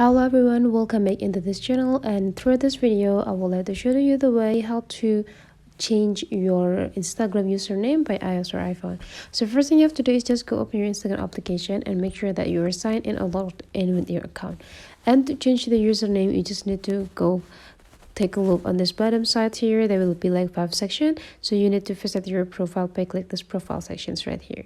Hello everyone, welcome back into this channel, and through this video I would like to show you the way how to change your Instagram username by iOS or iPhone. So first thing you have to do is just go open your Instagram application and make sure that you are signed in or logged in with your account. And to change the username, you just need to go take a look on this bottom side here. There will be like 5 sections, so you need to visit your profile by click this profile sections right here.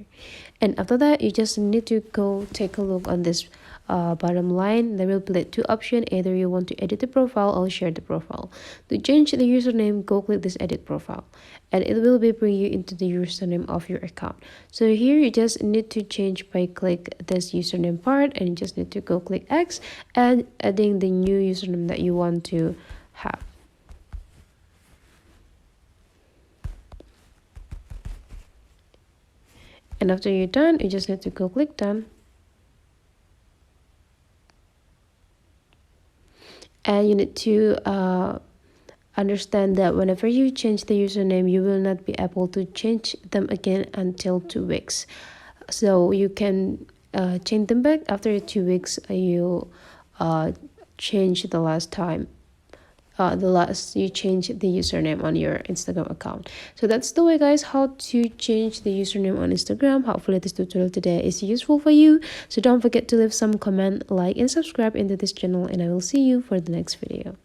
And after that, you just need to go take a look on this bottom line. There will be like 2 options: either you want to edit the profile or share the profile. To change the username, go click this edit profile, and it will be bring you into the username of your account. So here you just need to change by click this username part, and you just need to go click X and adding the new username that you want to have. And after you're done, you just need to go click done. And you need to understand that whenever you change the username, you will not be able to change them again until 2 weeks. So you can change them back after 2 weeks. You change the last time. You change the username on your Instagram account. So that's the way, guys, how to change the username on Instagram. Hopefully this tutorial today is useful for you. So don't forget to leave some comment, like, and subscribe into this channel, and I will see you for the next video.